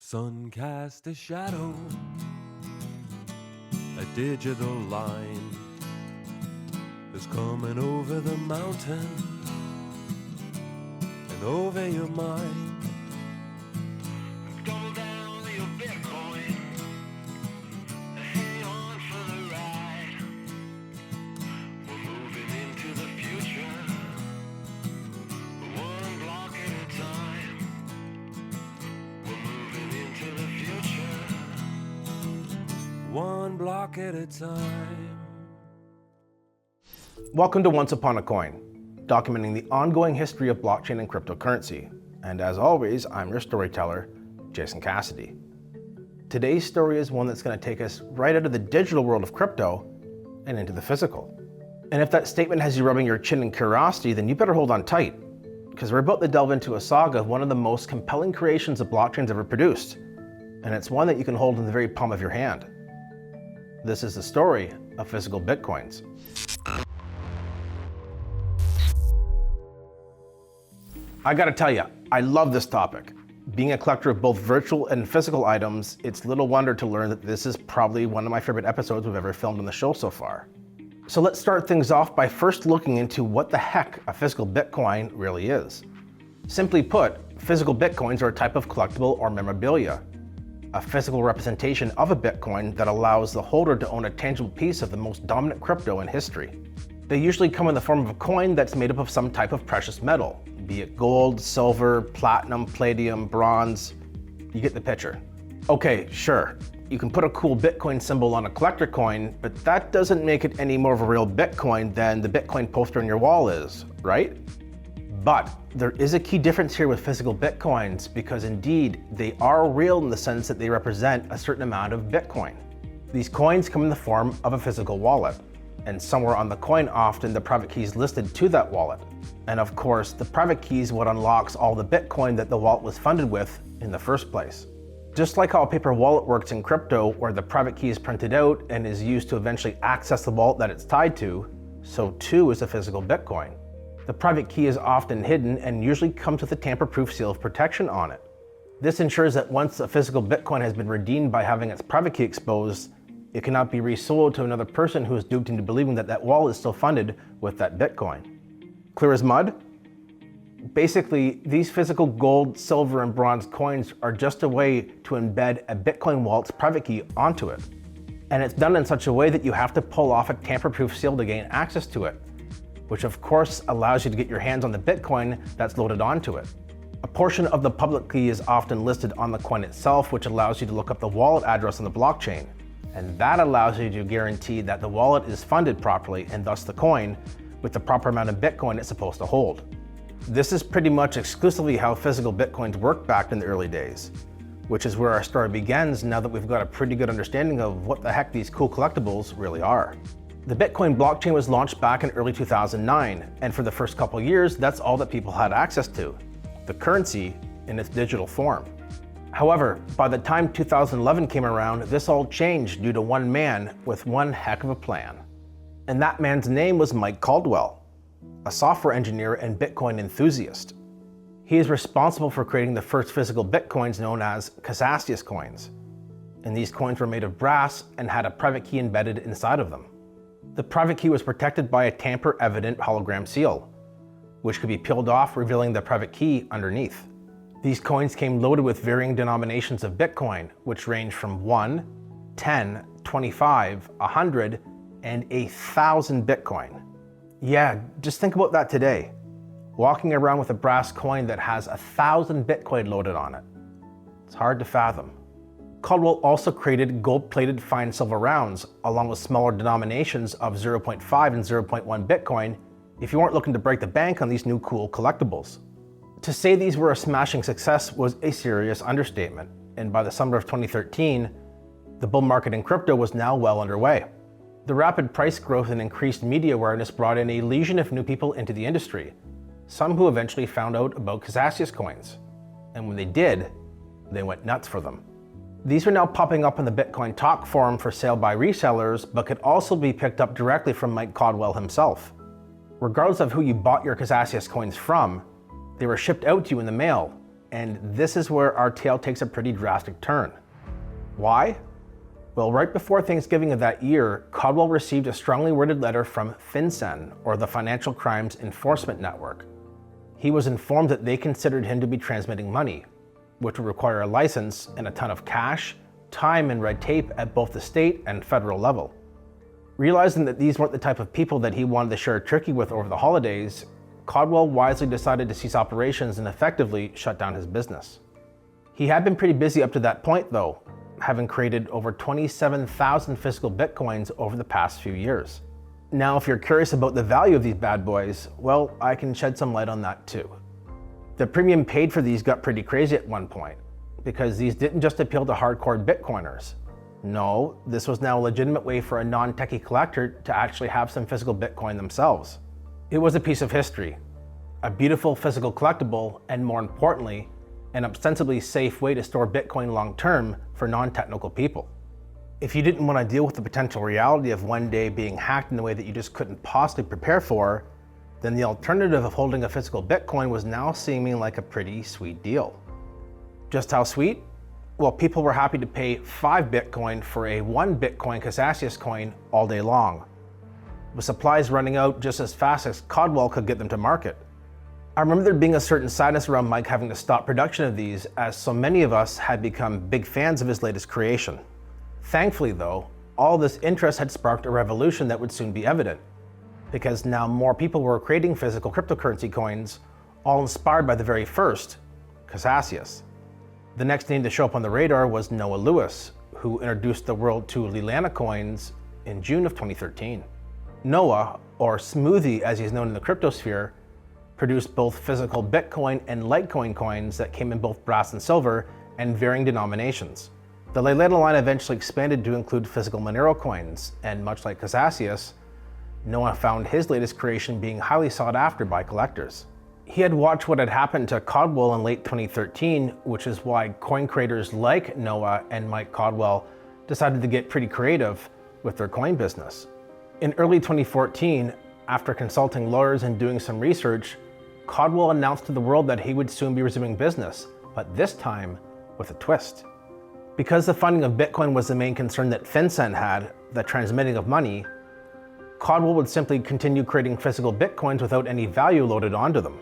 Sun cast a shadow, a digital line is coming over the mountain and over your mind. Double down your Bitcoin, hang on for the ride. We're moving into the future, one block at a time. We're moving into the future, one block at a time. Welcome to Once Upon a Coin, documenting the ongoing history of blockchain and cryptocurrency. And as always, I'm your storyteller, Jason Cassidy. Today's story is one that's going to take us right out of the digital world of crypto and into the physical. And if that statement has you rubbing your chin in curiosity, then you better hold on tight, because we're about to delve into a saga of one of the most compelling creations of blockchains ever produced. And it's one that you can hold in the very palm of your hand. This is the story of physical Bitcoins. I gotta tell you, I love this topic. Being a collector of both virtual and physical items, it's little wonder to learn that this is probably one of my favorite episodes we've ever filmed on the show so far. So let's start things off by first looking into what the heck a physical Bitcoin really is. Simply put, physical Bitcoins are a type of collectible or memorabilia, a physical representation of a Bitcoin that allows the holder to own a tangible piece of the most dominant crypto in history. They usually come in the form of a coin that's made up of some type of precious metal, be it gold, silver, platinum, palladium, bronze. You get the picture. Okay, sure, you can put a cool Bitcoin symbol on a collector coin, but that doesn't make it any more of a real Bitcoin than the Bitcoin poster on your wall is, right? But there is a key difference here with physical Bitcoins, because indeed, they are real in the sense that they represent a certain amount of Bitcoin. These coins come in the form of a physical wallet, and somewhere on the coin often the private key is listed to that wallet. And of course, the private key is what unlocks all the Bitcoin that the wallet was funded with in the first place. Just like how a paper wallet works in crypto, where the private key is printed out and is used to eventually access the wallet that it's tied to, so too is a physical Bitcoin. The private key is often hidden and usually comes with a tamper-proof seal of protection on it. This ensures that once a physical Bitcoin has been redeemed by having its private key exposed, it cannot be resold to another person who is duped into believing that that wallet is still funded with that Bitcoin. Clear as mud? Basically, these physical gold, silver, and bronze coins are just a way to embed a Bitcoin wallet's private key onto it. And it's done in such a way that you have to pull off a tamper-proof seal to gain access to it, which of course allows you to get your hands on the Bitcoin that's loaded onto it. A portion of the public key is often listed on the coin itself, which allows you to look up the wallet address on the blockchain. And that allows you to guarantee that the wallet is funded properly, and thus the coin, with the proper amount of Bitcoin it's supposed to hold. This is pretty much exclusively how physical Bitcoins worked back in the early days, which is where our story begins now that we've got a pretty good understanding of what the heck these cool collectibles really are. The Bitcoin blockchain was launched back in early 2009, and for the first couple years, that's all that people had access to, the currency in its digital form. However, by the time 2011 came around, this all changed due to one man with one heck of a plan. And that man's name was Mike Caldwell, a software engineer and Bitcoin enthusiast. He is responsible for creating the first physical Bitcoins known as Cassasius Coins. And these coins were made of brass and had a private key embedded inside of them. The private key was protected by a tamper-evident hologram seal, which could be peeled off, revealing the private key underneath. These coins came loaded with varying denominations of Bitcoin, which range from 1, 10, 25, 100, and 1,000 Bitcoin. Yeah, just think about that today. Walking around with a brass coin that has 1,000 Bitcoin loaded on it. It's hard to fathom. Caldwell also created gold-plated fine silver rounds, along with smaller denominations of 0.5 and 0.1 Bitcoin, if you weren't looking to break the bank on these new cool collectibles. To say these were a smashing success was a serious understatement, and by the summer of 2013, the bull market in crypto was now well underway. The rapid price growth and increased media awareness brought in a legion of new people into the industry, some who eventually found out about Cassasius Coins. And when they did, they went nuts for them. These are now popping up in the Bitcoin talk forum for sale by resellers, but could also be picked up directly from Mike Caldwell himself. Regardless of who you bought your Cassasius Coins from, they were shipped out to you in the mail, And this is where our tale takes a pretty drastic turn. Why? Well, right before Thanksgiving of that year, Caldwell received a strongly worded letter from FinCEN, or the Financial Crimes Enforcement Network. He was informed that they considered him to be transmitting money, which would require a license and a ton of cash, time, and red tape at both the state and federal level. Realizing that these weren't the type of people that he wanted to share a turkey with over the holidays, Caldwell wisely decided to cease operations and effectively shut down his business. He had been pretty busy up to that point though, having created over 27,000 physical Bitcoins over the past few years. Now, if you're curious about the value of these bad boys, well, I can shed some light on that too. The premium paid for these got pretty crazy at one point, because these didn't just appeal to hardcore Bitcoiners. No, this was now a legitimate way for a non-techie collector to actually have some physical Bitcoin themselves. It was a piece of history, a beautiful physical collectible, and more importantly, an ostensibly safe way to store Bitcoin long-term for non-technical people. If you didn't want to deal with the potential reality of one day being hacked in a way that you just couldn't possibly prepare for, then the alternative of holding a physical Bitcoin was now seeming like a pretty sweet deal. Just how sweet? Well, people were happy to pay 5 Bitcoin for a 1 Bitcoin Cassasius coin all day long, with supplies running out just as fast as Caldwell could get them to market. I remember there being a certain sadness around Mike having to stop production of these, as so many of us had become big fans of his latest creation. Thankfully though, all this interest had sparked a revolution that would soon be evident, because now more people were creating physical cryptocurrency coins, all inspired by the very first, Cassasius. The next name to show up on the radar was Noah Lewis, who introduced the world to Lealana coins in June of 2013. Noah, or Smoothie as he's known in the cryptosphere, produced both physical Bitcoin and Litecoin coins that came in both brass and silver and varying denominations. The Lealana line eventually expanded to include physical Monero coins, and much like Cassasius, Noah found his latest creation being highly sought after by collectors. He had watched what had happened to Caldwell in late 2013, which is why coin creators like Noah and Mike Caldwell decided to get pretty creative with their coin business. In early 2014, after consulting lawyers and doing some research, Caldwell announced to the world that he would soon be resuming business, but this time with a twist. Because the funding of Bitcoin was the main concern that FinCEN had, the transmitting of money, Caldwell would simply continue creating physical Bitcoins without any value loaded onto them.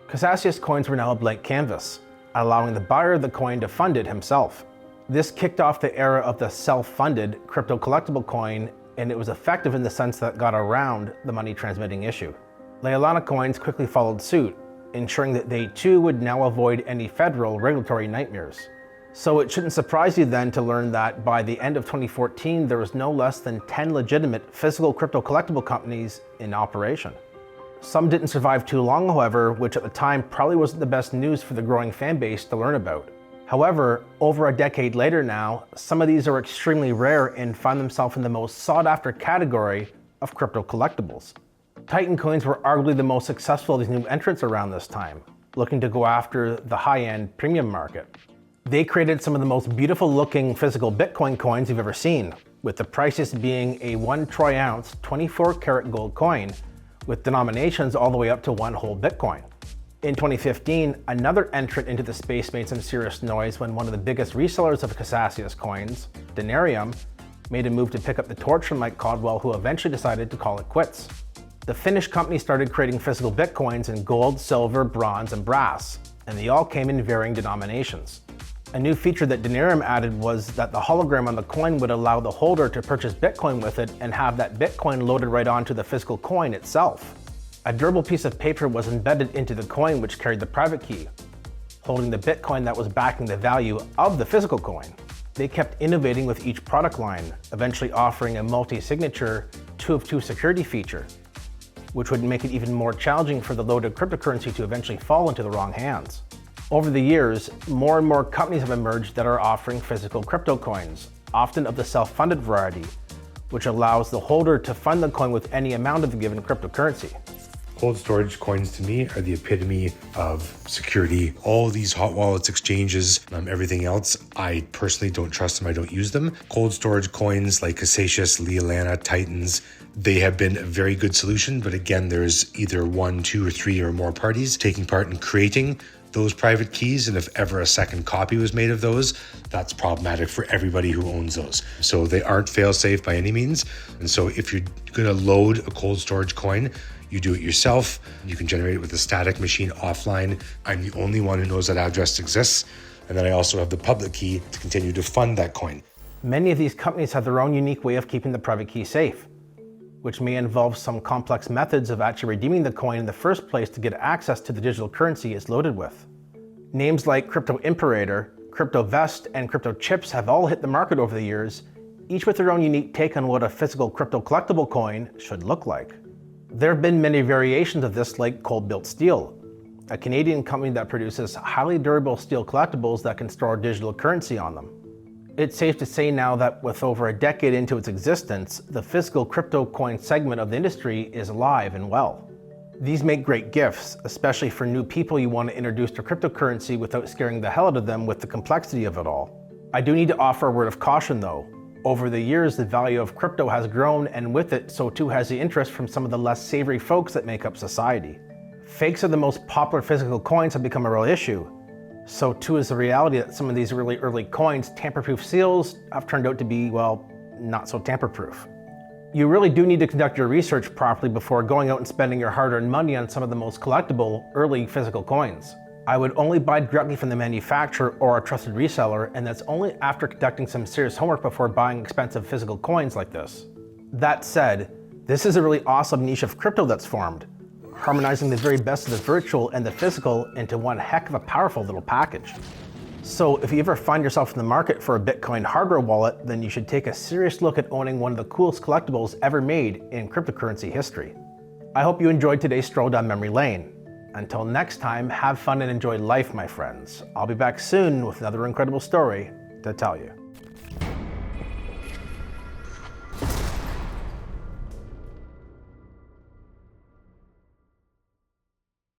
Cassasius coins were now a blank canvas, allowing the buyer of the coin to fund it himself. This kicked off the era of the self-funded crypto collectible coin, and it was effective in the sense that it got around the money transmitting issue. Lealana coins quickly followed suit, ensuring that they too would now avoid any federal regulatory nightmares. So it shouldn't surprise you then to learn that by the end of 2014, there was no less than 10 legitimate physical crypto collectible companies in operation. Some didn't survive too long, however, which at the time probably wasn't the best news for the growing fan base to learn about. However, over a decade later now, some of these are extremely rare and find themselves in the most sought-after category of crypto collectibles. Titan coins were arguably the most successful of these new entrants around this time, looking to go after the high-end premium market. They created some of the most beautiful-looking physical Bitcoin coins you've ever seen, with the prices being a 1 troy ounce 24-karat gold coin, with denominations all the way up to 1 whole Bitcoin. In 2015, another entrant into the space made some serious noise when one of the biggest resellers of Cassasius Coins, Denarium, made a move to pick up the torch from Mike Caldwell, who eventually decided to call it quits. The Finnish company started creating physical Bitcoins in gold, silver, bronze, and brass, and they all came in varying denominations. A new feature that Denarium added was that the hologram on the coin would allow the holder to purchase Bitcoin with it and have that Bitcoin loaded right onto the physical coin itself. A durable piece of paper was embedded into the coin which carried the private key, holding the Bitcoin that was backing the value of the physical coin. They kept innovating with each product line, eventually offering a multi-signature 2 of 2 security feature, which would make it even more challenging for the loaded cryptocurrency to eventually fall into the wrong hands. Over the years, more and more companies have emerged that are offering physical crypto coins, often of the self-funded variety, which allows the holder to fund the coin with any amount of the given cryptocurrency. Cold storage coins to me are the epitome of security. All these hot wallets exchanges, everything else, I personally don't trust them. I don't use them. Cold storage coins like Cassasius, Lealana, Titans, they have been a very good solution. But again, there's either 1, 2, or 3 or more parties taking part in creating those private keys, and if ever a second copy was made of those, that's problematic for everybody who owns those. So they aren't fail-safe by any means. And so if you're going to load a cold storage coin, you do it yourself. You can generate it with a static machine offline. I'm the only one who knows that address exists. And then I also have the public key to continue to fund that coin. Many of these companies have their own unique way of keeping the private key safe, which may involve some complex methods of actually redeeming the coin in the first place to get access to the digital currency it's loaded with. Names like Crypto Imperator, Crypto Vest, and Crypto Chips have all hit the market over the years, each with their own unique take on what a physical crypto collectible coin should look like. There have been many variations of this, like Cold Built Steel, a Canadian company that produces highly durable steel collectibles that can store digital currency on them. It's safe to say now that with over a decade into its existence, the physical crypto coin segment of the industry is alive and well. These make great gifts, especially for new people you want to introduce to cryptocurrency without scaring the hell out of them with the complexity of it all. I do need to offer a word of caution though. Over the years, the value of crypto has grown, and with it, so too has the interest from some of the less savory folks that make up society. Fakes of the most popular physical coins have become a real issue. So too is the reality that some of these really early coins' tamper-proof seals have turned out to be, well, not so tamper-proof. You really do need to conduct your research properly before going out and spending your hard-earned money on some of the most collectible early physical coins. I would only buy directly from the manufacturer or a trusted reseller, and that's only after conducting some serious homework before buying expensive physical coins like this. That said, this is a really awesome niche of crypto that's formed, harmonizing the very best of the virtual and the physical into one heck of a powerful little package. So if you ever find yourself in the market for a Bitcoin hardware wallet, then you should take a serious look at owning one of the coolest collectibles ever made in cryptocurrency history. I hope you enjoyed today's stroll down memory lane. Until next time, have fun and enjoy life, my friends. I'll be back soon with another incredible story to tell you.